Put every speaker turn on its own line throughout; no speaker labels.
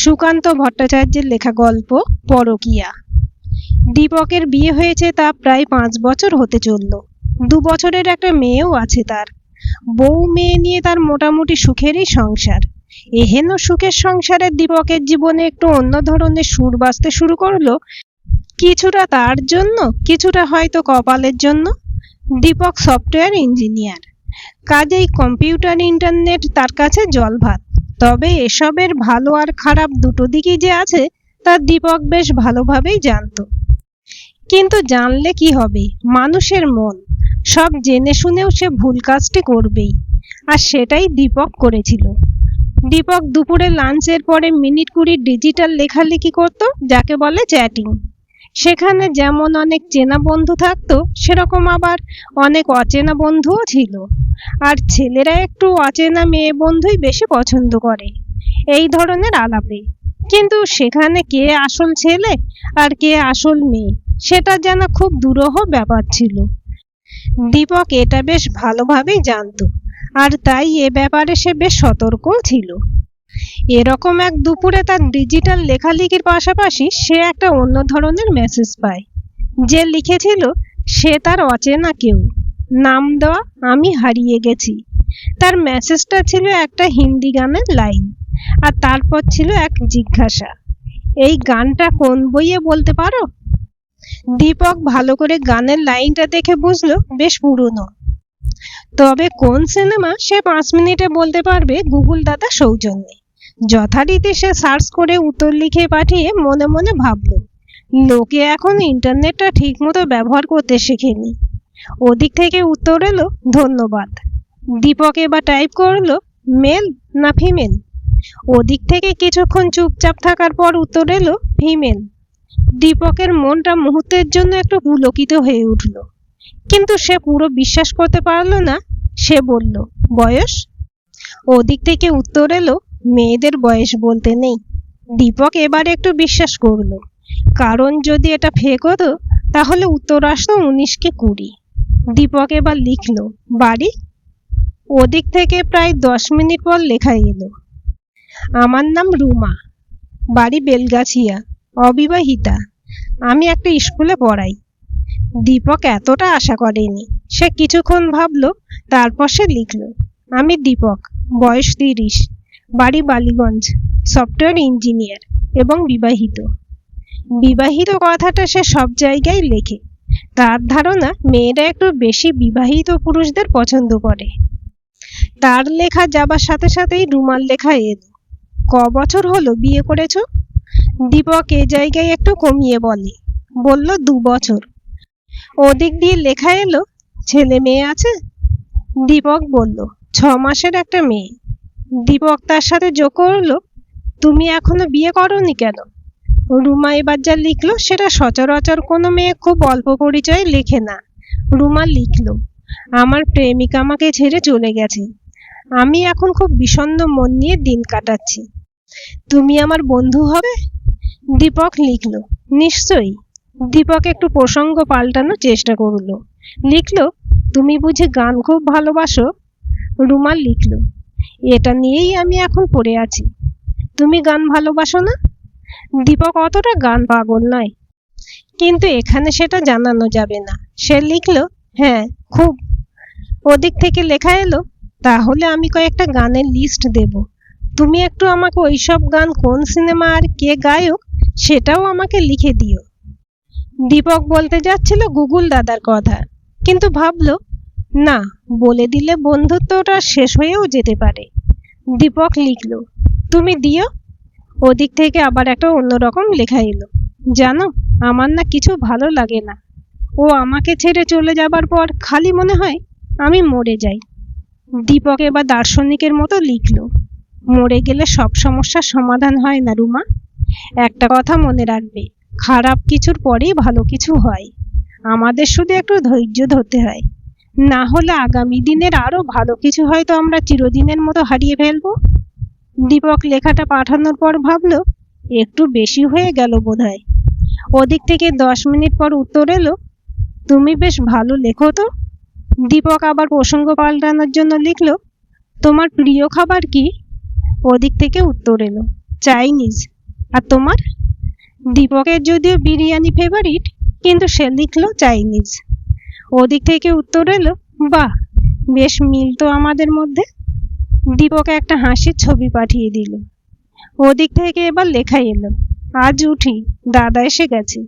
সুকান্ত ভট্টাচার্যের লেখা গল্প পরকীয়া। দীপকের বিয়ে হয়েছে তা প্রায় 5 বছর হতে চলল। 2 বছরের একটা মেয়েও আছে তার। বউ মেয়ে নিয়ে তার মোটামুটি সুখেরই সংসার। এহেন সুখের সংসারে দীপকের জীবনে একটু অন্য ধরনের সুর বাজতে শুরু করলো, কিছুটা তার জন্য, কিছুটা হয়তো কপালের জন্য। দীপক সফটওয়্যার ইঞ্জিনিয়ার, কাজেই কম্পিউটার ইন্টারনেট তার কাছে জলভাত। তবে এসবের ভালো আর খারাপ দুটো দিকই যে আছে তা দীপক বেশ ভালোভাবেই জানত। কিন্তু জানলে কি হবে, মানুষের মন, সব জেনে শুনেও সে ভুল কাজটি করবেই, আর সেটাই দীপক করেছিল। দীপক দুপুরে লাঞ্চের পরে মিনিট 20 ডিজিটাল লেখালেখি করত, যাকে বলে চ্যাটিং। সেখানে যেমন অনেক চেনা বন্ধু থাকতো, সেরকম আবার অনেক অচেনা বন্ধুও ছিল। আর ছেলেরা একটু অচেনা মেয়ে বন্ধুই বেশি পছন্দ করে এই ধরনের আলাপে। কিন্তু সেখানে কে আসল ছেলে আর কে আসল মেয়ে, সেটা জানা খুব দুরূহ ব্যাপার ছিল। দীপক এটা বেশ ভালোভাবেই জানতো, আর তাই এ ব্যাপারে সে বেশ সতর্কও ছিল। এরকম এক দুপুরে তার ডিজিটাল লেখালেখির পাশাপাশি সে একটা অন্য ধরনের মেসেজ পায়। যে লিখেছিল সে তার অচেনা কেউ, নাম দেওয়া আমি হারিয়ে গেছি। তার মেসেজটা ছিল একটা হিন্দি গানের লাইন, আর তারপর ছিল এক জিজ্ঞাসা, এই গানটা কোন বইয়ে বলতে পারো? দীপক ভালো করে গানের লাইনটা দেখে বুঝলো বেশ পুরনো। তবে কোন সিনেমা সে 5 মিনিটে বলতে পারবে গুগল দাদা সৌজন্যে। যথারীতি সে সার্চ করে উত্তর লিখে পাঠিয়ে মনে মনে ভাবলো, লোকে এখন ইন্টারনেটটা ঠিক মতো ব্যবহার করতে শেখেনি। ওদিক থেকে উত্তর এলো, ধন্যবাদ। দীপক এবার টাইপ করলো, মেল না ফিমেল? ওদিক থেকে কিছুক্ষণ চুপচাপ থাকার পর উত্তর এলো, ফিমেল। দীপকের মনটা মুহূর্তের জন্য একটু পুলকিত হয়ে উঠল, কিন্তু সে পুরো বিশ্বাস করতে পারলো না। সে বলল, বয়স? ওদিক থেকে উত্তর এলো, মেয়েদের বয়স বলতে নেই। দীপক এবার একটু বিশ্বাস করলো, কারণ যদি এটা ফেক হতো তাহলে উত্তর আসতো 19 কি 20। দীপক এবার লিখলো, বাড়ি? ওদিক থেকে প্রায় 10 মিনিট পর লেখা এলো, আমার নাম রুমা, বাড়ি বেলগাছিয়া, অবিবাহিতা, আমি একটা স্কুলে পড়াই। দীপক এতটা আশা করেনি। সে কিছুক্ষণ ভাবলো, তারপর সে লিখলো, আমি দীপক, বয়স 30, বাড়ি বালিগঞ্জ, সফটওয়্যার ইঞ্জিনিয়ার এবং বিবাহিত। বিবাহিত কথাটা সে সব জায়গায় লেখে। তার ধারণা মেয়েরা একটু বেশি বিবাহিত পুরুষদের পছন্দ করে। তার লেখা যাবার সাথে সাথেই রুমার লেখা এলো, ক বছর হলো বিয়ে করেছো? দীপক এ জায়গায় একটু কমিয়ে বলল 2 বছর। ওদিক দিয়ে লেখা এলো, ছেলে মেয়ে আছে? দীপক বলল, 6 মাসের একটা মেয়ে। দীপক তার সাথে যোগ করলো, তুমি এখনো বিয়ে করনি কেন? রুমা এবার যা লিখলো সেটা সচরাচর কোনো মেয়ে খুব অল্প পরিচয়ে লেখে না। রুমা লিখলো, আমার প্রেমিকা আমাকে ছেড়ে চলে গেছে, আমি এখন খুব বিষণ্ণ মন নিয়ে দিন কাটাচ্ছি, তুমি আমার বন্ধু হবে? দীপক লিখলো, নিশ্চয়ই। দীপক একটু প্রসঙ্গ পাল্টানোর চেষ্টা করলো, লিখলো, তুমি বুঝি গান খুব ভালোবাসো? রুমা লিখলো, এটা নিয়েই আমি এখন পড়ে আছি, তুমি গান ভালোবাসো না? দীপক অতটা গান পাগল নয়, কিন্তু এখানে সেটা জানানো যাবে না। সে লিখলো, হ্যাঁ খুব। ওদিক থেকে লেখা এলো, তাহলে আমি কয়েকটা গানের লিস্ট দেব, তুমি একটু আমাকে ওইসব গান কোন সিনেমা আর কে গায়ক সেটাও আমাকে লিখে দিও। দীপক বলতে যাচ্ছিল গুগল দাদার কথা, কিন্তু ভাবলো, না, বলে দিলে বন্ধুত্বটা শেষ হয়েও যেতে পারে। দীপক লিখলো, তুমি দিও। ওদিক থেকে আবার একটা অন্যরকম লেখা এলো, জানো আমার না কিছু ভালো লাগে না, ও আমাকে ছেড়ে চলে যাবার পর খালি মনে হয় আমি মরে যাই। দীপক এবার দার্শনিকের মতো লিখলো, মরে গেলে সব সমস্যার সমাধান হয় না রুমা, একটা কথা মনে রাখবে, খারাপ কিছুর পরেই ভালো কিছু হয়, আমাদের শুধু একটু ধৈর্য ধরতে হয়, না হলে আগামী দিনের আরো ভালো কিছু হয়তো আমরা চিরদিনের মতো হারিয়ে ফেলবো। দীপক লেখাটা পাঠানোর পর ভাবলো, একটু বেশি হয়ে গেল বোধহয়। ওদিক থেকে 10 মিনিট পর উত্তর এলো, তুমি বেশ ভালো লেখো তো। দীপক আবার প্রসঙ্গ পাল্টানোর জন্য লিখলো, তোমার প্রিয় খাবার কি? ওদিক থেকে উত্তর এলো, চাইনিজ। আর তোমার? দীপকের যদিও বিরিয়ানি ফেভারিট, কিন্তু সে লিখলো চাইনিজ। ওদিক থেকে উত্তর এলো, বাহ, বেশ মিল তো আমাদের মধ্যে। দীপক একটা হাসির ছবি পাঠিয়ে দিল। ওদিক থেকে এবার লেখা এলো, আজ উঠি, দাদা এসে গেছে,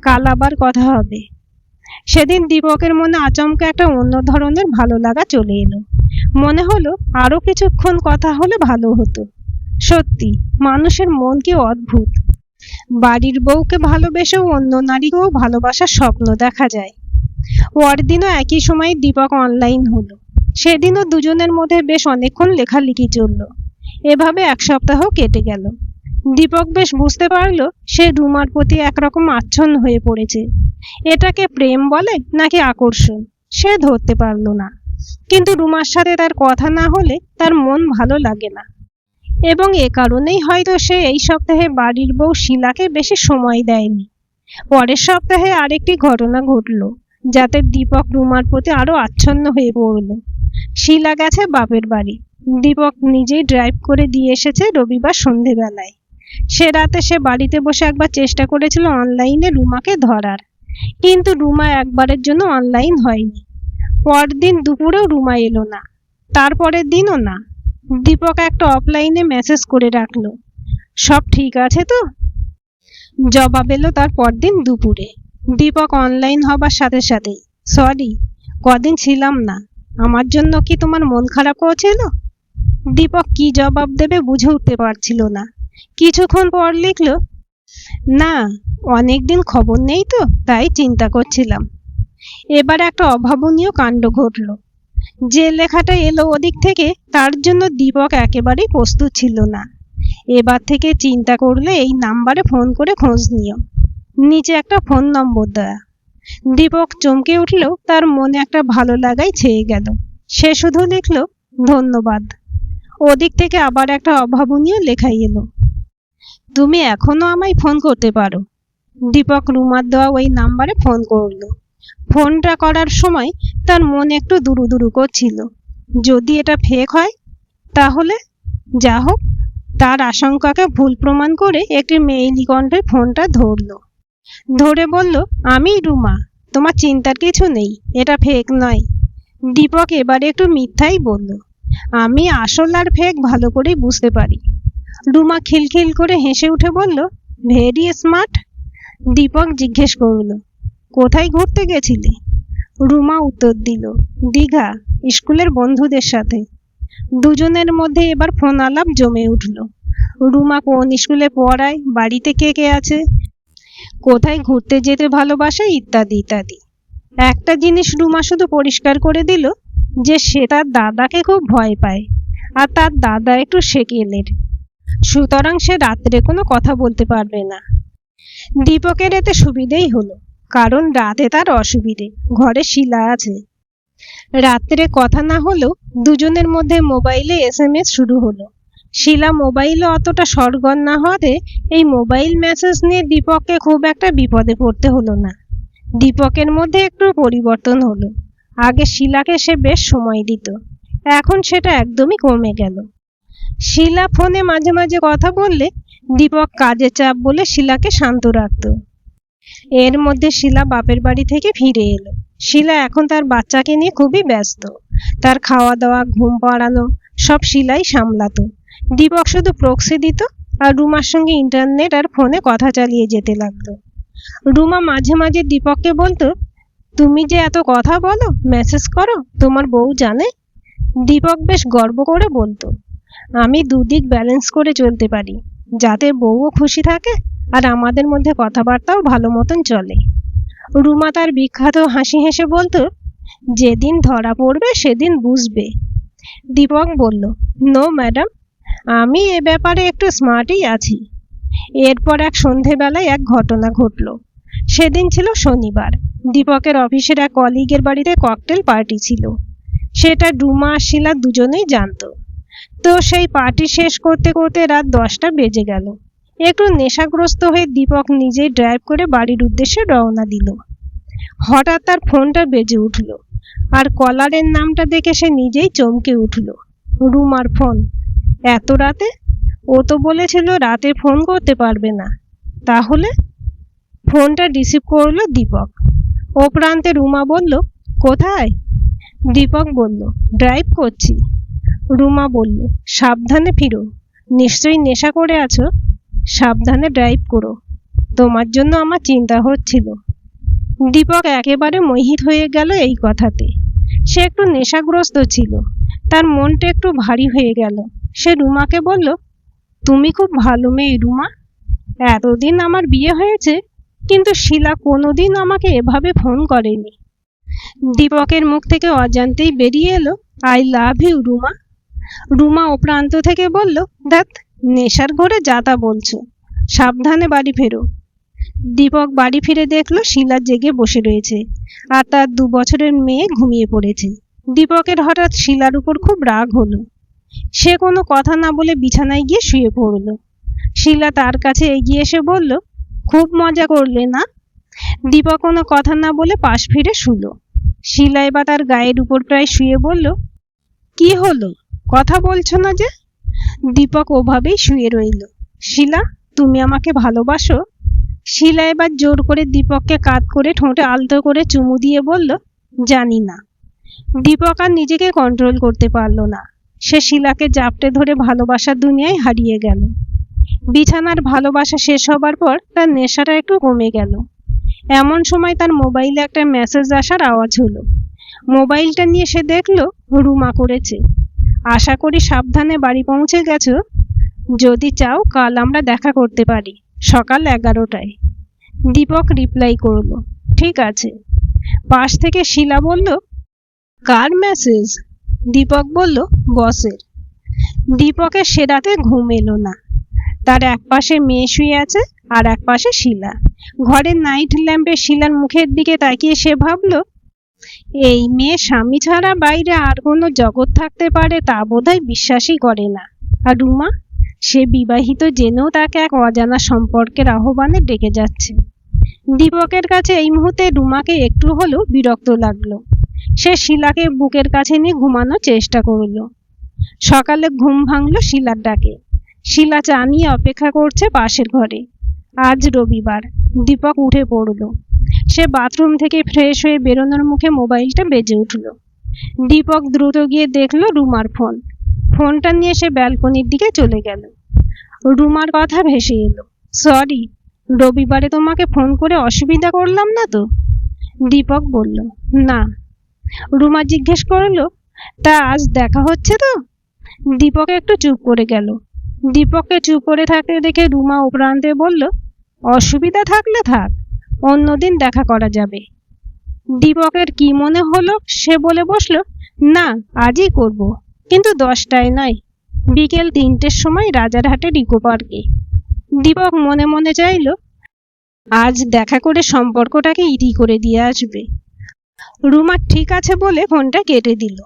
কাল আবার কথা হবে। সেদিন দীপকের মনে আচমকা একটা অন্য ধরনের ভালো লাগা চলে এলো। মনে হলো আরো কিছুক্ষণ কথা হলে ভালো হতো। সত্যি, মানুষের মন কি অদ্ভুত। বাড়ির বউকে ভালোবেসেও অন্য নারীকেও ভালোবাসার স্বপ্ন দেখা যায়। পরদিনও একই সময়ে দীপক অনলাইন হলো। সেদিনও দুজনের মধ্যে বেশ অনেকক্ষণ লেখালেখি চলল। এভাবে এক সপ্তাহ কেটে গেল। দীপক বেশ বুঝতে পারলো সে রুমার প্রতি একরকম আচ্ছন্ন হয়ে পড়েছে। এটাকে প্রেম বলে নাকি আকর্ষণ সে ধরতে পারলো না। কিন্তু রুমার সাথে তার কথা না হলে তার মন ভালো লাগে না। এবং এ কারণেই হয়তো সে এই সপ্তাহে বাড়ির বউ শিলাকে বেশি সময় দেয়নি। পরের সপ্তাহে আরেকটি ঘটনা ঘটল, যাতে দীপক রুমার প্রতি আরো আচ্ছন্ন হয়ে পড়ল। শিলা গেছে বাপের বাড়ি। দীপক নিজেই ড্রাইভ করে দিয়ে এসেছে রবিবার সন্ধেবেলায়। সে রাতে সে বাড়িতে বসে একবার চেষ্টা করেছিল অনলাইনে রুমাকে ধরার, কিন্তু রুমা একবারের জন্য অনলাইন হয়নি। পরদিন দুপুরেও রুমা এলো না, তারপরের দিনও না। দীপক একটা অফলাইনে মেসেজ করে রাখলো, সব ঠিক আছে তো? জবাব এলো তার পরদিন দুপুরে। দীপক অনলাইন হবার সাথে সাথেই, সরি, কদিন ছিলাম না, আমার জন্য কি তোমার মন খারাপ হয়েছিল? দীপক কি জবাব দেবে বুঝে উঠতে পারছিল না। কিছুক্ষণ পর লিখল, না, অনেকদিন খবর নেই তো, তাই চিন্তা করছিলাম। এবার একটা অভাবনীয় কাণ্ড ঘটল। যে লেখাটা এলো ওদিক থেকে তার জন্য দীপক একেবারেই প্রস্তুত ছিল না। এবার থেকে চিন্তা করলে এই নাম্বারে ফোন করে খোঁজ নিও। নিচে একটা ফোন নম্বর দেয়া। দীপক চমকে উঠলেও তার মনে একটা ভালো লাগাই ছেয়ে গেল। সে শুধু লিখল, ধন্যবাদ। ওদিক থেকে আবার একটা অভাবনীয় লেখাই এলো, তুমি এখনো আমায় ফোন করতে পারো। দীপক রুমার দেওয়া ওই নাম্বারে ফোন করলো। ফোনটা করার সময় তার মন একটু দুরু দুরু করছিল, যদি এটা ফেক হয় তাহলে। যা হোক, তার আশঙ্কাকে ভুল প্রমাণ করে একটি মেয়েলি কণ্ঠে ফোনটা ধরলো। ধরে বলল, আমি রুমা, তোমার চিন্তার কিছু নেই, এটা ফেক নয়। দীপক এবারে একটু মিথ্যাই বলল, আমি আসল আর ফেক ভালো করেই বুঝতে পারি। রুমা খিলখিল করে হেসে উঠে বলল, ভেরি স্মার্ট। দীপক জিজ্ঞেস করল, কোথায় ঘুরতে গেছিলে? রুমা উত্তর দিল, দীঘা, স্কুলের বন্ধুদের সাথে। দুজনের মধ্যে এবার ফোন আলাপ জমে উঠল। রুমা কোন স্কুলে পড়ায়, বাড়িতে কে কে আছে, কোথায় ঘুরতে যেতে ভালোবাসে, ইত্যাদি ইত্যাদি। একটা জিনিস রুমা শুধু পরিষ্কার করে দিল যে সে তার দাদাকে খুব ভয় পায়, আর তার দাদা একটু সেকেলের, সুতরাং সে রাত্রে কোনো কথা বলতে পারবে না। দীপকের এতে সুবিধেই হলো, কারণ রাতে তার অসুবিধে, ঘরে শিলা আছে। রাত্রে কথা না হলেও দুজনের মধ্যে মোবাইলে SMS শুরু হলো। শিলা মোবাইলে অতটা সরগর না হওয়াতে এই মোবাইল মেসেজ নিয়ে দীপককে খুব একটা বিপদে পড়তে হলো না। দীপকের মধ্যে একটু পরিবর্তন হলো। আগে শিলাকে সে বেশ সময় দিত, এখন সেটা একদমই কমে গেল। শিলা ফোনে মাঝে মাঝে কথা বললে দীপক কাজের চাপ বলে শিলাকে শান্ত রাখত। এর মধ্যে শিলা বাপের বাড়ি থেকে ফিরে এলো। শিলা এখন তার বাচ্চাকে নিয়ে খুবই ব্যস্ত। তার খাওয়া দাওয়া, ঘুম পাড়ানো সব শিলাই সামলাতো। দীপক শুধু প্রক্সি দিত আর রুমার সঙ্গে ইন্টারনেট আর ফোনে কথা চালিয়ে যেতে লাগলো। রুমা মাঝে মাঝে দীপককে বলতো, তুমি যে এত কথা বলো, মেসেজ করো, তোমার বউ জানে? দীপক বেশ গর্ব করে বলতো, আমি দুদিক ব্যালেন্স করে চলতে পারি, যাতে বউও খুশি থাকে আর আমাদের মধ্যে কথাবার্তাও ভালো মতন চলে। রুমা তার বিখ্যাত হাসি হেসে বলতো, যেদিন ধরা পড়বে সেদিন বুঝবে। দীপক বলল, নো ম্যাডাম, আমি এ ব্যাপারে একটু স্মার্টই আছি। এরপর এক সন্ধেবেলায় এক ঘটনা ঘটল। সেদিন ছিল শনিবার। দীপকের অফিসের এক কলিগের বাড়িতে ককটেল পার্টি ছিল। সেটা রুমা আর শিলা দুজনেই জানতো। তো সেই পার্টি শেষ করতে করতে রাত 10টা বেজে গেল। একটু নেশাগ্রস্ত হয়ে দীপক নিজেই ড্রাইভ করে বাড়ির উদ্দেশ্যে রওনা দিল। হঠাৎ তার ফোনটা বেজে উঠল, আর কলারের নামটা দেখে সে নিজেই চমকে উঠল। রুমার ফোন। এত রাতে? ও তো বলেছিল রাতে ফোন করতে পারবে না। তাহলে? ফোনটা রিসিভ করলো দীপক। ও প্রান্তে রুমা বলল, কোথায়? দীপক বলল, ড্রাইভ করছি। রুমা বলল, সাবধানে ফিরো। নিশ্চয়ই নেশা করে আছো। সাবধানে ড্রাইভ করো। তোমার জন্য আমার চিন্তা হচ্ছিল। দীপক একেবারে মোহিত হয়ে গেল এই কথাতে। সে একটু নেশাগ্রস্ত ছিল। তার মনটা একটু ভারী হয়ে গেল। সে রুমাকে বলল, তুমি খুব ভালো মেয়ে রুমা। এতদিন আমার বিয়ে হয়েছে, কিন্তু শিলা কোনোদিন আমাকে এভাবে ফোন করেনি। দীপকের মুখ থেকে অজান্তেই বেরিয়ে এলো, I love you Ruma. Ruma ও প্রান্ত থেকে বলল, ধ্যাৎ, নেশার ঘরে যা তা বলছো। সাবধানে বাড়ি ফেরো। দীপক বাড়ি ফিরে দেখলো শিলা জেগে বসে রয়েছে, আর তার 2 বছরের মেয়ে ঘুমিয়ে পড়েছে। দীপকের হঠাৎ শিলার উপর খুব রাগ হলো। সে কোনো কথা না বলে বিছানায় গিয়ে শুয়ে পড়ল। শিলা তার কাছে এগিয়ে এসে বলল, খুব মজা করলে না? দীপক কোনো কথা না বলে পাশ ফিরে শুলো। শিলা এবার তার গায়ের উপর প্রায় শুয়ে বলল, কি হলো, কথা বলছো না যে? দীপক ওভাবেই শুয়ে রইল। শিলা, তুমি আমাকে ভালোবাসো? শিলা এবার জোর করে দীপককে কাঁধ করে ঠোঁটে আলতো করে চুমু দিয়ে বলল, জানি না। দীপক আর নিজেকে কন্ট্রোল করতে পারল না। সে শিলাকে জাপটে ধরে ভালোবাসার দুনিয়ায় হারিয়ে গেল। বিছানার ভালোবাসা শেষ হবার পর তার নেশাটা একটু কমে গেল। এমন সময় তার মোবাইলে একটা মেসেজ আসার আওয়াজ হলো। মোবাইলটা নিয়ে সে দেখল রুমা করেছে। আশা করি সাবধানে বাড়ি পৌঁছে গেছো। যদি চাও কাল আমরা দেখা করতে পারি, সকাল 11টায়। দীপক রিপ্লাই করল, ঠিক আছে। পাশ থেকে শিলা বলল, কার মেসেজ? দীপক বলল, বসের। দীপকের সে রাতে ঘুম এলো না। তার এক পাশে মেয়ে শুয়ে আছে, আর এক পাশে শিলা। ঘরের নাইট ল্যাম্পে শিলার মুখের দিকে তাকিয়ে সে ভাবল, এই মেয়ে স্বামী ছাড়া বাইরে আর কোনো জগৎ থাকতে পারে তা বোধহয় বিশ্বাসই করে না। আর রুমা, সে বিবাহিত জেনেও তাকে এক অজানা সম্পর্কের আহ্বানে ডেকে যাচ্ছে। দীপকের কাছে এই মুহূর্তে রুমাকে একটু হলেও বিরক্ত লাগলো। সে শিলাকে বুকের কাছে নিয়ে ঘুমানোর চেষ্টা করলো। সকালে ঘুম ভাঙলো শিলার ডাকে। শিলা চা নিয়ে অপেক্ষা করছে পাশের ঘরে। আজ রবিবার। দীপক উঠে পড়ল। সে বাথরুম থেকে ফ্রেশ হয়ে বেরোনোর মুখে মোবাইলটা বেজে উঠল। দীপক দ্রুত গিয়ে দেখলো রুমার ফোন। ফোনটা নিয়ে সে ব্যালকনির দিকে চলে গেল। রুমার কথা ভেসে এলো, সরি, রবিবারে তোমাকে ফোন করে অসুবিধা করলাম না তো? দীপক বলল, না। রুমা জিজ্ঞেস করলো, তা আজ দেখা হচ্ছে তো? দীপক একটু চুপ করে গেল। দীপককে চুপ করে থাকতে দেখে রুমা ও প্রান্তে বলল, অসুবিধা থাকলে থাক, অন্যদিন দেখা করা যাবে। দীপকের কি মনে হলো, সে বলে বসলো, না, আজই করব, কিন্তু 10টায় নয়, বিকেল 3টের সময় রাজারহাটের ইকো পার্কে। দীপক মনে মনে চাইল, আজ দেখা করে সম্পর্কটাকে ইতি করে দিয়ে আসবে। রুমা ঠিক আছে বলে ফোনটা কেটে দিল।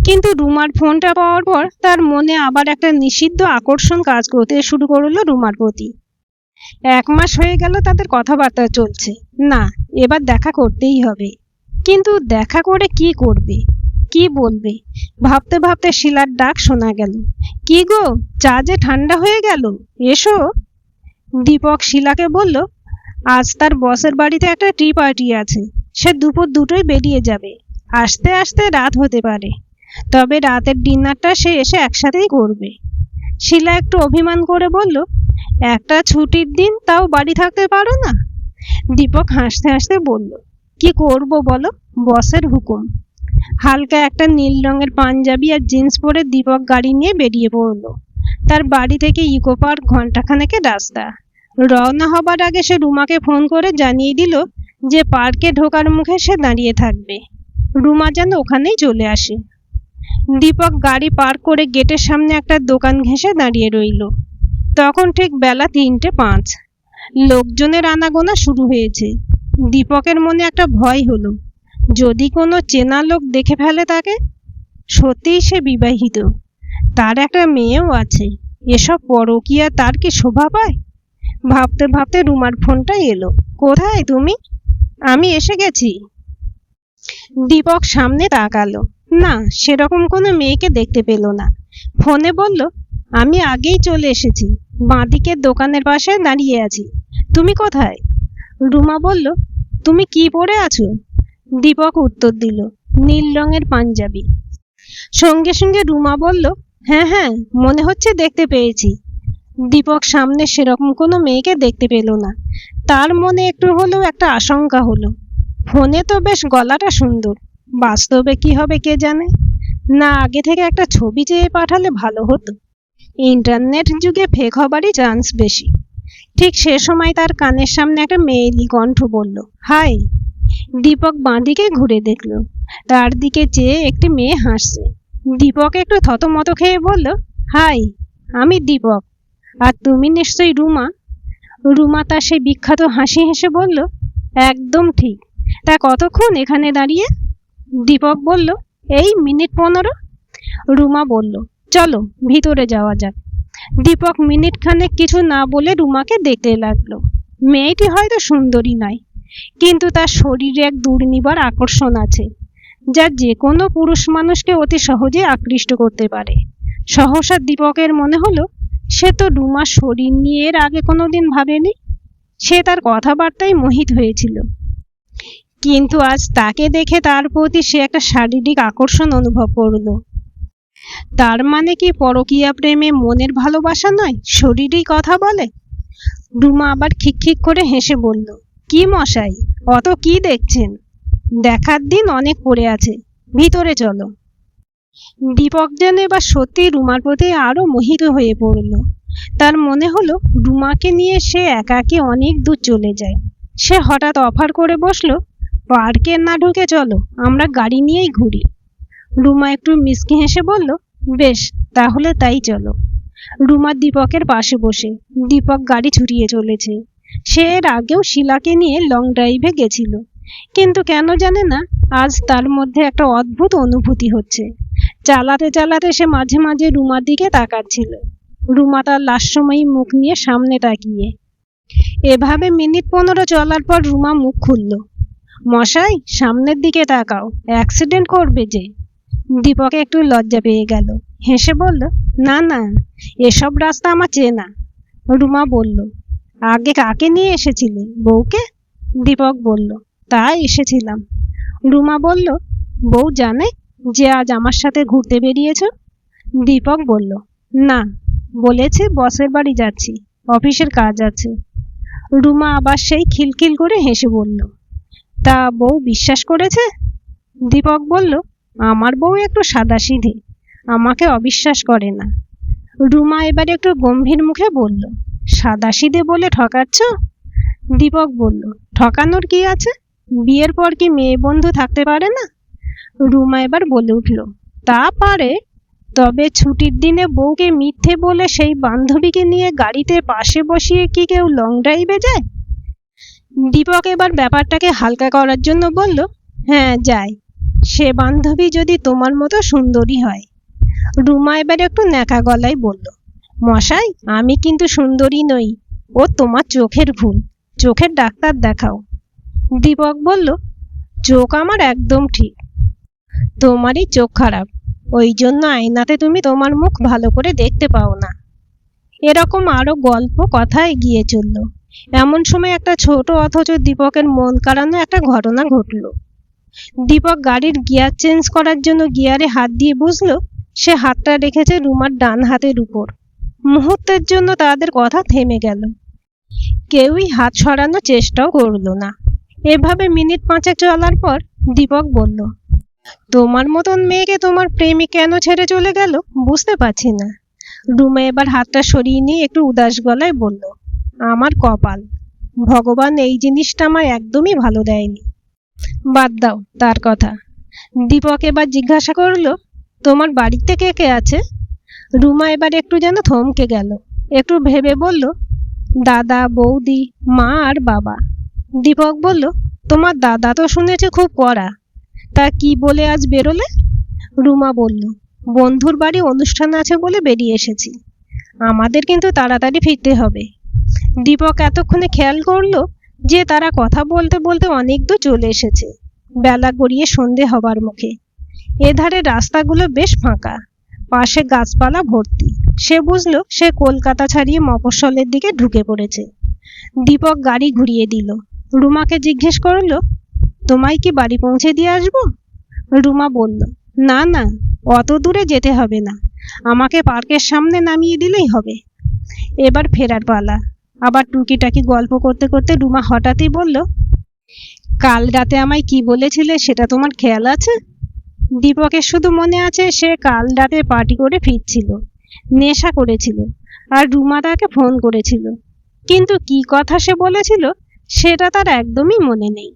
কিন্তু রুমার ফোনটা পাওয়ার পর তার মনে আবার একটা নিষিদ্ধ আকর্ষণ কাজ করতে শুরু করলো রুমার প্রতি। 1 মাস হয়ে গেল তাদের কথাবার্তা চলছে। না, এবার দেখা করতেই হবে। কিন্তু দেখা করে কি করবে, কি বলবে? ভাবতে ভাবতে শিলার ডাক শোনা গেল, কি গো, চা যে ঠান্ডা হয়ে গেল, এসো। দীপক শিলাকে বলল, আজ তার বসের বাড়িতে একটা টি পার্টি আছে। সে দুপুর 2টোয় বেরিয়ে যাবে। আসতে আসতে রাত হতে পারে, তবে রাতের ডিনারটা সে এসে একসাথেই করবে। শিলা একটু অভিমান করে বলল, একটা ছুটির দিন তাও বাড়ি থাকতে পারো না? দীপক হাসতে হাসতে বলল, কি করব বলো, বসের হুকুম। হালকা একটা নীল রঙের পাঞ্জাবি আর জিন্স পরে দীপক গাড়ি নিয়ে বেরিয়ে পড়ল। তার বাড়ি থেকে ইকো পার্ক ঘন্টাখানেকের রাস্তা। রওনা হবার আগে সে রুমাকে ফোন করে জানিয়ে দিল যে পার্কে ঢোকার মুখে সে দাঁড়িয়ে থাকবে। রুমা যেন ওখানেই চলে আসে। দীপক গাড়ি পার্ক করে গেটের সামনে একটা দোকান ঘেঁষে দাঁড়িয়ে রইল। তখন ঠিক বেলা 3:05। লোকজনের আনাগোনা শুরু হয়েছে। দীপকের মনে একটা ভয় হলো, যদি কোনো চেনা লোক দেখে ফেলে তাকে। সত্যিই সে বিবাহিত, তার একটা মেয়েও আছে। এসব পরকীয়া তার কি শোভা পায়? ভাবতে ভাবতে রুমার ফোনটা এলো, কোথায় তুমি? আমি এসে গেছি। দীপক সামনে তাকালো, না, সেরকম কোনো মেয়েকে দেখতে পেল না। ফোনে বলল, আমি আগেই চলে এসেছি, বাঁদিকের দোকানের পাশে দাঁড়িয়ে আছি। তুমি কোথায়? রুমা বলল, তুমি কি পরে আছো? দীপক উত্তর দিল, নীল রঙের পাঞ্জাবি। সঙ্গে সঙ্গে রুমা বলল, হ্যাঁ হ্যাঁ, মনে হচ্ছে দেখতে পেয়েছি। দীপক সামনে সেরকম কোনো মেয়েকে দেখতে পেল না। তার মনে একটু হলেও একটা আশঙ্কা হলো। ফোনে তো বেশ গলাটা সুন্দর, বাস্তবে কি হবে কে জানে। না আগে থেকে একটা ছবি চেয়ে পাঠালে ভালো হতো। ইন্টারনেট যুগে ফেক হবারই চান্স বেশি। ঠিক সে সময় তার কানের সামনে একটা মেয়েলি কণ্ঠ বলল, হাই। দীপক বাঁদিকে ঘুরে দেখল, তার দিকে চেয়ে একটি মেয়ে হাসছে। দীপক একটু থতমত খেয়ে বলল, হাই, আমি দীপক। আর তুমি নিশ্চয়ই রুমা। রুমা তার সেই বিখ্যাত হাসি হেসে বলল, একদম ঠিক। তা কতক্ষণ এখানে দাঁড়িয়ে? দীপক বলল, এই মিনিট 15। রুমা বলল, চলো ভিতরে যাওয়া যাক। দীপক মিনিট খানেক কিছু না বলে রুমাকে দেখতে লাগলো। মেয়েটি হয়তো সুন্দরী নয়, কিন্তু তার শরীরে এক দুর্নিবার আকর্ষণ আছে, যা যে কোনো পুরুষ মানুষকে অতি সহজে আকৃষ্ট করতে পারে। সহসা দীপকের মনে হলো, সে তো রুমার শরীর নিয়ে এর আগে কোনোদিন ভাবেনি। সে তার কথাবার্তায় মোহিত হয়েছিল, কিন্তু আজ তাকে দেখে তার প্রতি সে একটা শারীরিক আকর্ষণ অনুভব করলো। তার মানে কি পরকীয়া প্রেমে মনের ভালোবাসা নয়, শরীরই কথা বলে? রুমা আবার খিকখিক করে হেসে বলল, কি মশাই, অত কি দেখছেন? দেখার দিন অনেক পড়ে আছে, ভিতরে চলো। দীপক যেন এবার সত্যি রুমার প্রতি আরো মোহিত হয়ে পড়ল। তার মনে হলো রুমাকে নিয়ে সে একাকী অনেক দূর চলে যায়। সে হঠাৎ অফার করে বসলো, পার্কে না ঢুকে চলো, আমরা গাড়ি নিয়েই ঘুরি। রুমা একটু মিষ্টি হেসে বলল, বেশ, তাহলে তাই চলো। রুমা দীপকের পাশে বসে, দীপক গাড়ি ছুটিয়ে চলেছে। সে এর আগেও শিলাকে নিয়ে লং ড্রাইভে গেছিল, কিন্তু কেন জানে না আজ তার মধ্যে একটা অদ্ভুত অনুভূতি হচ্ছে। চালাতে চালাতে সে মাঝে মাঝে রুমার দিকে তাকাচ্ছিল। রুমা তার লাস্যময়ী মুখ নিয়ে সামনে তাকিয়ে। এভাবে মিনিট 15 চলার পর রুমা মুখ খুলল, মশাই, সামনের দিকে তাকাও, অ্যাক্সিডেন্ট করবে যে। দীপকে একটু লজ্জা পেয়ে গেল, হেসে বলল, না না, এসব রাস্তা আমার চেনা। রুমা বলল, আগে কাকে নিয়ে এসেছিলে, বউকে? দীপক বলল, তাই এসেছিলাম। রুমা বলল, বউ জানে যে আজ আমার সাথে ঘুরতে বেরিয়েছ? দীপক বলল, না, বলেছে বসের বাড়ি যাচ্ছি, অফিসের কাজ আছে। রুমা আবার সেই খিলখিল করে হেসে বলল, তা বউ বিশ্বাস করেছে? দীপক বলল, আমার বউ একটু সাদাসিধে, আমাকে অবিশ্বাস করে না। রুমা এবার একটু গম্ভীর মুখে বলল, সাদাসিধে বলে ঠকাচ্ছ? দীপক বলল, ঠকানোর কি আছে, বিয়ের পর কি মেয়ে বন্ধু থাকতে পারে না? রুমা এবার বলে উঠল, তা পারে, তবে ছুটির দিনে বউকে মিথ্যে বলে সেই বান্ধবীকে নিয়ে গাড়িতে পাশে বসিয়ে কি কেউ লং ড্রাইভে যায়? দীপক এবার ব্যাপারটাকে হালকা করার জন্য বলল, হ্যাঁ যায়, সে বান্ধবী যদি তোমার মতো সুন্দরী হয়। রুমা এবার একটু ন্যাকা গলায় বলল, মশাই, আমি কিন্তু সুন্দরী নই, ও তোমার চোখের ভুল, চোখের ডাক্তার দেখাও। দীপক বলল, চোখ আমার একদম ঠিক, তোমারই চোখ খারাপ, ওই জন্য আয়নাতে তুমি তোমার মুখ ভালো করে দেখতে পাও না। এরকম আরো গল্প কথা এগিয়ে চলল। এমন সময় একটা ছোট অথচ দীপকের মন কাড়ানো একটা ঘটনা ঘটল। দীপক গাড়ির গিয়ার চেঞ্জ করার জন্য গিয়ারে হাত দিয়ে বুঝলো সে হাতটা রেখেছে রুমার ডান হাতের উপর। মুহূর্তের জন্য তাদের কথা থেমে গেল, কেউই হাত সরানোর চেষ্টাও করলো না। এভাবে মিনিট 5 চলার পর দীপক বলল, তোমার মতন মেয়েকে তোমার প্রেমিক কেন ছেড়ে চলে গেল বুঝতে পারছি না। রুমা এবার হাতটা সরিয়ে নিয়ে একটু উদাস গলায় বলল, আমার কপাল, ভগবান এই জিনিসটা আমার একদমই ভালো দেয়নি। বাদ দাও তার কথা। দীপক এবার জিজ্ঞাসা করলো, তোমার বাড়িতে কে কে আছে? রুমা এবার একটু যেন থমকে গেল, একটু ভেবে বলল, দাদা, বৌদি, মা আর বাবা। দীপক বলল, তোমার দাদা তো শুনেছি খুব কড়া, তা কি বলে আজ বেরোলে? রুমা বলল, বন্ধুর বাড়ি অনুষ্ঠান আছে বলে বেরিয়ে এসেছি, আমাদের কিন্তু তাড়াতাড়ি ফিরতে হবে। দীপক এতক্ষণে খেয়াল করলো যে তারা কথা বলতে বলতে অনেক দূর চলে এসেছে, বেলা গড়িয়ে সন্ধে হবার মুখে। এধারে রাস্তাগুলো বেশ ফাঁকা, পাশে গাছপালা ভর্তি। সে বুঝলো সে কলকাতা ছাড়িয়ে মফস্বলের দিকে ঢুকে পড়েছে। দীপক গাড়ি ঘুরিয়ে দিল। রুমাকে জিজ্ঞেস করলো, তোমায় কি বাড়ি পৌঁছে দিয়ে আসবো? রুমা বলল, না না, অত দূরে যেতে হবে না, আমাকে পার্কের সামনে নামিয়ে দিলেই হবে। এবার ফেরার পালা। আবার টুকিটাকি গল্প করতে করতে রুমা হঠাৎই বলল, কাল রাতে আমায় কি বলেছিলে সেটা তোমার খেয়াল আছে? দীপকের শুধু মনে আছে সে কাল রাতে পার্টি করে ফিরছিল, নেশা করেছিল, আর রুমা তাকে ফোন করেছিল। কিন্তু কি কথা সে বলেছিল সেটা তার একদমই মনে নেই।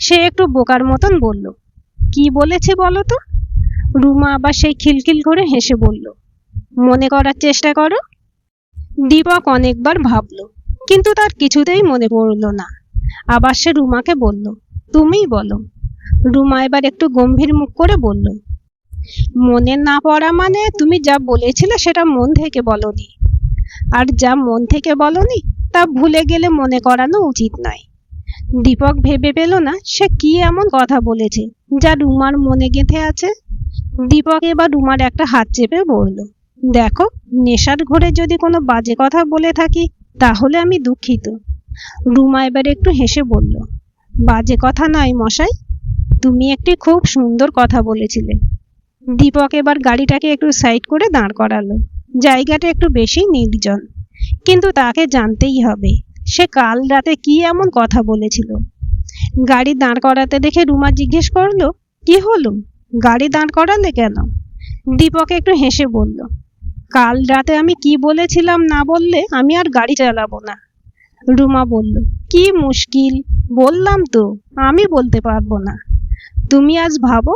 সে একটু বোকার মতন বলল, কি বলেছে বলো তো? রুমা আবার সেই খিলখিল করে হেসে বলল, মনে করার চেষ্টা করো। দীপক অনেকবার ভাবল, কিন্তু তার কিছুতেই মনে পড়ল না। আবার সে রুমাকে বলল, তুমিই বলো। রুমা এবার একটু গম্ভীর মুখ করে বলল, মনে না পড়া মানে তুমি যা বলেছিলে সেটা মন থেকে বলনি, আর যা মন থেকে বলনি তা ভুলে গেলে মনে করানো উচিত নয়। দীপক ভেবে পেল না সে কি এমন কথা বলেছে যা রুমার মনে গেঁথে আছে। দীপক এবার রুমার একটা হাত চেপে বলল, দেখো, নেশার ঘোরে যদি কোনো বাজে কথা বলে থাকি তাহলে আমি দুঃখিত। রুমা এবার একটু হেসে বলল, বাজে কথা নয় মশাই, তুমি একটি খুব সুন্দর কথা বলেছিলে। দীপক এবার গাড়িটাকে একটু সাইড করে দাঁড় করালো। জায়গাটা একটু বেশি নির্জন, কিন্তু তাকে জানতেই হবে সে কাল রাতে কি এমন কথা বলেছিল। গাড়ি দাঁড় করাতে দেখে রুমা জিজ্ঞেস করলো, কি হলো, গাড়ি দাঁড় করালে কেন? দীপক একটু হেসে বলল, কাল রাতে আমি কি বলেছিলাম না বললে আমি আর গাড়ি চালাবো না। রুমা বলল, কি মুশকিল, বললাম তো আমি বলতে পারবো না। তুমি আজ ভাবো,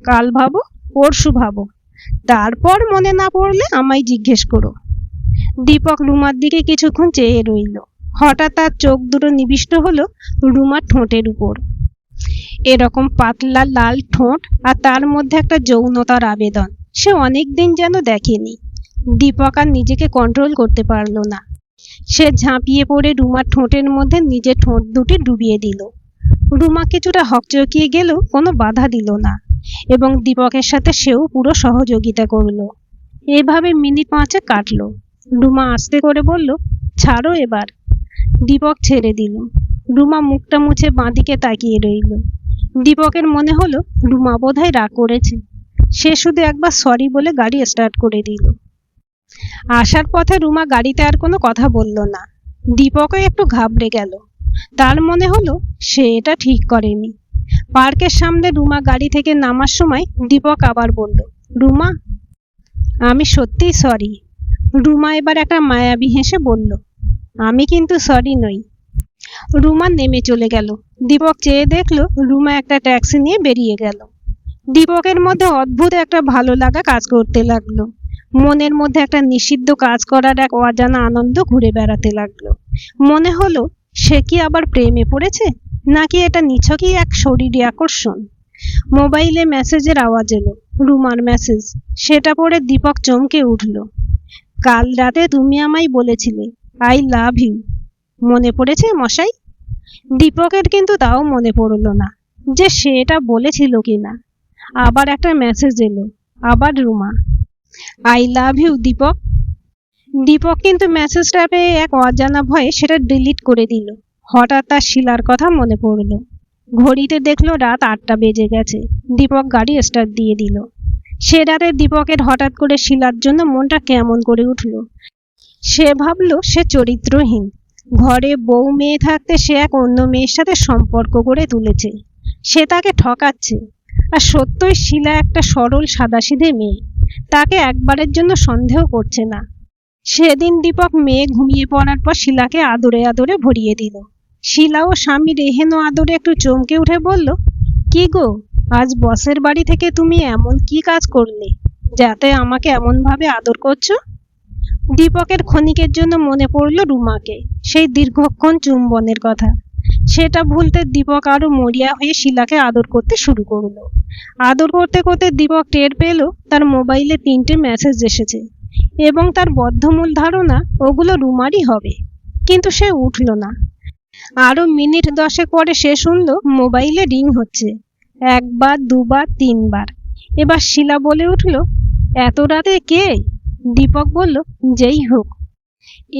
কাল ভাবো, পরশু ভাবো, তারপর মনে না পড়লে আমায় জিজ্ঞেস করো। দীপক রুমার দিকে কিছুক্ষণ চেয়ে রইল। হঠাৎ তার চোখ দুটো নিবিষ্ট হলো রুমার ঠোঁটের উপর। এরকম পাতলা লাল ঠোঁট, আর তার মধ্যে একটা যৌনতার আবেদন সে অনেকদিন যেন দেখেনি। দীপক আর নিজেকে কন্ট্রোল করতে পারল না। সে ঝাঁপিয়ে পড়ে রুমার ঠোঁটের মধ্যে নিজের ঠোঁট দুটি ডুবিয়ে দিল। রুমা কিছুটা হকচকিয়ে গেলেও কোনো বাধা দিল না, এবং দীপকের সাথে সেও পুরো সহযোগিতা করল। এভাবে মিনিট 5 কাটলো। রুমা আস্তে করে বলল, ছাড়ো এবার। দীপক ছেড়ে দিল। রুমা মুখটা মুছে বাঁদিকে তাকিয়ে রইল। দীপকের মনে হলো রুমা বোধহয় রাগ করেছে। সে শুধু একবার সরি বলে গাড়ি স্টার্ট করে দিল। আসার পথে রুমা গাড়িতে আর কোনো কথা বলল না। দীপকও একটু ঘাবড়ে গেল। তার মনে হলো সে এটা ঠিক করেনি। পার্কের সামনে রুমা গাড়ি থেকে নামার সময় দীপক আবার বলল, রুমা, আমি সত্যিই সরি। রুমা এবার একটা মায়াবী হেসে বলল, আমি কিন্তু সরি নই। রুমা নেমে চলে গেল। দীপক চেয়ে দেখলো রুমা একটা ট্যাক্সি নিয়ে বেরিয়ে গেল। দীপকের মধ্যে অদ্ভুত একটা ভালো লাগা কাজ করতে লাগলো। মনের মধ্যে একটা নিষিদ্ধ কাজ করার এক অজানা আনন্দ ঘুরে বেড়াতে লাগলো। মনে হলো সে কি আবার প্রেমে পড়েছে, নাকি এটা নিছকই এক শরীরী আকর্ষণ। মোবাইলে মেসেজের আওয়াজ এলো, রুমার মেসেজ। সেটা পড়ে দীপক চমকে উঠল। কাল রাতে তুমি আমায় বলেছিলে আই লাভ ইউ, মনে পড়েছে মশাই? দীপকের কিন্তু তাও মনে পড়ল না যে সে এটা বলেছিল কিনা। আবার একটা মেসেজ এলো, আবার Ruma, I love you Deepak. Deepak কিন্তু মেসেজটা পেয়ে এক অজানা ভয়ে সেটা ডিলিট করে দিল। হঠাৎ তার শিলার কথা মনে পড়ল। ঘড়িতে দেখলো রাত 8টা বেজে গেছে। দীপক গাড়ি স্টার্ট দিয়ে দিল। সে রাতে দীপকের হঠাৎ করে শিলার জন্য মনটা কেমন করে উঠল। সে ভাবলো সে চরিত্রহীন। ঘরে বউ মেয়ে থাকতে সে এক অন্য মেয়ের সাথে সম্পর্ক গড়ে তুলেছে। সে তাকে ঠকাচ্ছে। আর সত্যই শিলা একটা সরল সাদাসিধে মেয়ে, তাকে একবারের জন্য সন্দেহ করছে না। সেদিন দীপক মেয়ে ঘুমিয়ে পড়ার পর শিলাকে আদরে আদরে ভরিয়ে দিল। শিলা ও স্বামীর এহেন আদরে একটু চমকে উঠে বলল, কি গো, আজ বসের বাড়ি থেকে তুমি এমন কি কাজ করলে যাতে আমাকে এমন ভাবে আদর করছো? দীপকের ক্ষণিকের জন্য মনে পড়ল রুমাকে, সেই দীর্ঘক্ষণ চুম্বনের কথা। সেটা ভুলতে দীপক আরো মরিয়া হয়ে শিলাকে আদর করতে শুরু করলো। আদর করতে করতে দীপক টের পেল তার মোবাইলে 3টে মেসেজ এসেছে, এবং তার বদ্ধমূল ধারণা ওগুলো রুমারই হবে। কিন্তু সে উঠল না। আরো মিনিট 10 পরে সে শুনল মোবাইলে রিং হচ্ছে, 1 বার 2 বার 3 বার। এবার শিলা বলে উঠল, এত রাতে কে? দীপক বলল, যেই হোক,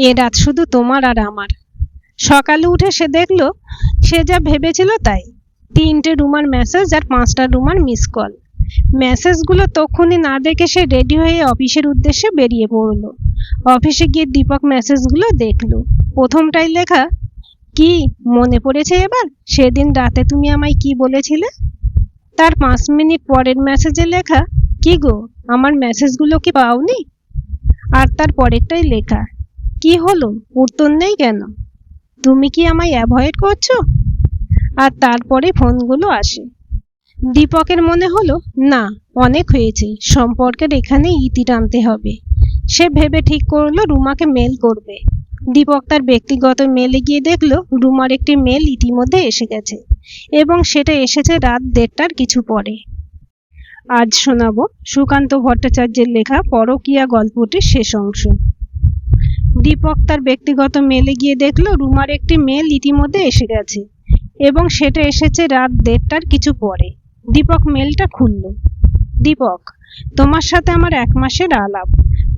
এ রাত শুধু তোমার আর আমার। সকালে উঠে সে দেখলো সে যা ভেবেছিল তাই। 3টে রুমার মেসেজ আর 5টা রুমার মিস কল। মেসেজগুলো তখনই না দেখে সে রেডি হয়ে অফিসের উদ্দেশ্যে বেরিয়ে পড়ল। অফিসে গিয়ে দীপক মেসেজগুলো দেখলো। প্রথমটাই লেখা, কি মনে পড়েছে এবার সেদিন রাতে তুমি আমায় কি বলেছিলে? তার 5 মিনিট পরের মেসেজে লেখা, কি গো, আমার মেসেজগুলো কি পাওনি? আর তার পরেরটাই লেখা, কি হলো, উত্তর নেই কেন? তুমি কি আমায় অ্যাভয়েড করছো? আর তারপরে ফোনগুলো আসে। দীপকের মনে হলো, না, অনেক হয়েছে, সম্পর্কের এখানে ইতি টানতে হবে। সে ভেবে ঠিক করলো রুমাকে মেল করবে। দীপক তার ব্যক্তিগত মেলে গিয়ে দেখলো রুমার একটি মেল ইতিমধ্যে এসে গেছে এবং সেটা এসেছে রাত 1:30টার কিছু পরে। আজ শোনাবো সুকান্ত ভট্টাচার্যের লেখা পরকীয়া গল্পটির শেষ অংশ। দীপক তার ব্যক্তিগত মেলে গিয়ে দেখলো রুমার একটি মেল ইতিমধ্যে এসে গেছে এবং সেটা এসেছে রাত 1:30টার কিছু পরে। দীপক মেলটা খুলল। দীপক, তোমার সাথে আমার 1 মাসের আলাপ।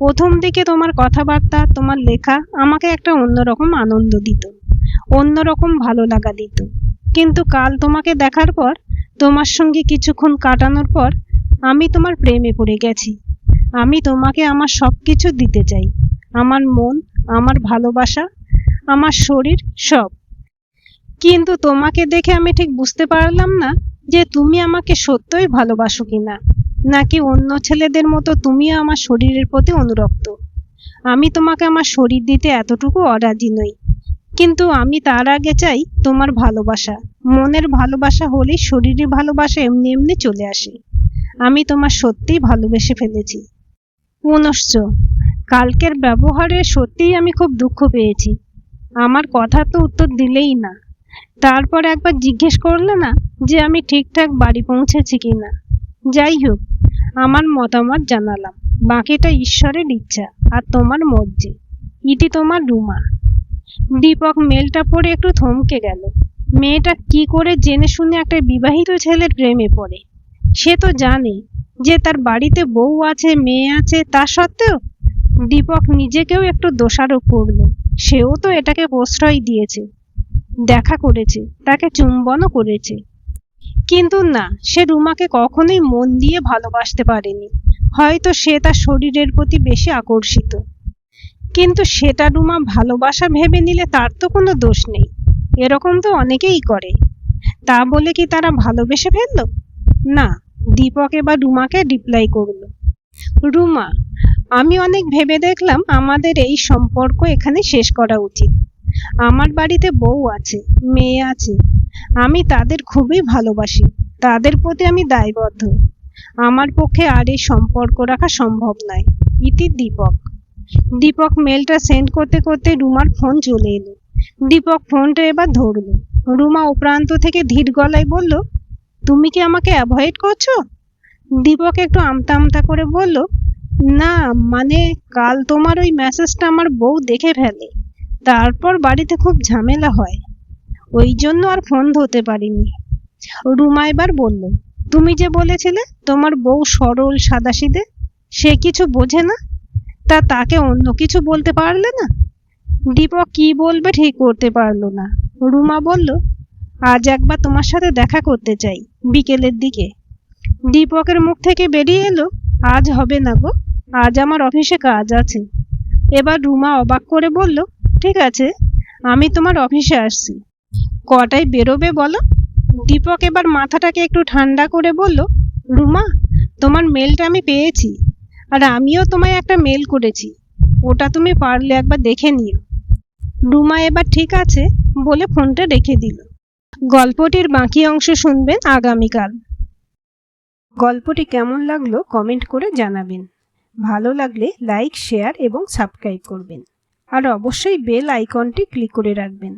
প্রথম দিকে তোমার কথাবার্তা, তোমার লেখা আমাকে একটা অন্যরকম আনন্দ দিত, অন্যরকম ভালো লাগা দিত। কিন্তু কাল তোমাকে দেখার পর, তোমার সঙ্গে কিছুক্ষণ কাটানোর পর আমি তোমার প্রেমে পড়ে গেছি। আমি তোমাকে আমার সবকিছু দিতে চাই, আমার মন, আমার ভালোবাসা, আমার শরীর, সব। কিন্তু তোমাকে দেখে আমি ঠিক বুঝতে পারলাম না যে তুমি আমাকে সত্যই ভালোবাসো কিনা, নাকি অন্য ছেলেদের মতো তুমিও আমার শরীরের প্রতি অনুরক্ত। আমি তোমাকে আমার শরীর দিতে এতটুকু অরাজি নই, কিন্তু আমি তার আগে চাই তোমার ভালোবাসা। মনের ভালোবাসা হলেই শরীরের ভালোবাসা এমনি এমনি চলে আসে। আমি তোমার সত্যিই ভালোবেসে ফেলেছি। পুনশ্চ কালকের ব্যবহারে সত্যিই আমি খুব দুঃখ পেয়েছি। আমার কথা তো উত্তর দিলেই না, তারপর একবার জিজ্ঞেস করলে না যে আমি ঠিকঠাক বাড়ি পৌঁছেছি কিনা। যাই হোক, আমার মতামত জানালাম, বাকিটা ঈশ্বরের ইচ্ছা আর তোমার মর্জি। ইতি তোমার রুমা। দীপক মেলটা পড়ে একটু থমকে গেল। মেয়েটা কি করে জেনে শুনে একটা বিবাহিত ছেলের প্রেমে পড়ে? সে তো জানে যে তার বাড়িতে বউ আছে, মেয়ে আছে, তা সত্ত্বেও দীপক নিজেকেও একটু দোষারোপ করল। সেও তো এটাকে প্রশ্রয় দিয়েছে, দেখা করেছে, তাকে চুম্বনও করেছে, কিন্তু না, সে রুমাকে কখনোই মন দিয়ে ভালোবাসতে পারেনি। হয়তো সে তার শরীরের প্রতি বেশি আকর্ষিত, কিন্তু সেটা রুমা ভালোবাসা ভেবে নিলে তার তো কোনো দোষ নেই। এরকম তো অনেকেই করে। তা বলে কি তারা ভালোবেসে ফেলল? না। দীপক এবার রুমাকে রিপ্লাই করল, রুমা, আমি অনেক ভেবে দেখলাম আমাদের এই সম্পর্ক এখানে শেষ করা উচিত। আমার বাড়িতে বউ আছে, মেয়ে আছে, আমি তাদের খুবই ভালোবাসি, তাদের প্রতি আমি দায়বদ্ধ। আমার পক্ষে আর এই সম্পর্ক রাখা সম্ভব নয়। ইতি দীপক। দীপক মেলটা সেন্ড করতে করতে রুমার ফোন চলে এলো। দীপক ফোনটা এবার ধরল। রুমা উপরান্ত থেকে ধীর গলায় বলল, তুমি কি আমাকে অ্যাভয়েড করছো? দীপক একটু আমতা আমতা করে বলল, না, মানে কাল তোমার ওই মেসেজটা আমার বউ দেখে ফেলে, তারপর বাড়িতে খুব ঝামেলা হয়, ওই জন্য আর ফোন ধরতে পারিনি। রুমা এবার বলল, তুমি যে বলেছিলে তোমার বউ সরল সাদাসিধে, সে কিছু বোঝে না, তা তাকে অন্য কিছু বলতে পারলে না? দীপক কি বলবে ঠিক করতে পারলো না। রুমা বলল, আজ একবার তোমার সাথে দেখা করতে চাই, বিকেলের দিকে। দীপকের মুখ থেকে বেরিয়ে এলো, আজ হবে না গো, আজ আমার অফিসে কাজ আছে। এবার রুমা অবাক করে বলল, ঠিক আছে, আমি তোমার অফিসে আসছি। কটায় বেরোবে বলো? দীপক এবার মাথাটাকে একটু ঠান্ডা করে বলল, রুমা, তোমার মেলটা আমি পেয়েছি, আর আমিও তোমায় একটা মেল করেছি, ওটা তুমি পারলে একবার দেখে নিও। রুমা এবার ঠিক আছে বলে ফোনটা রেখে দিল। গল্পটির বাকি অংশ শুনবেন আগামীকাল। গল্পটি কেমন লাগলো কমেন্ট করে জানাবেন। ভালো লাগলে লাইক, শেয়ার এবং সাবস্ক্রাইব করবেন, আর অবশ্যই বেল আইকনটি ক্লিক করে রাখবেন।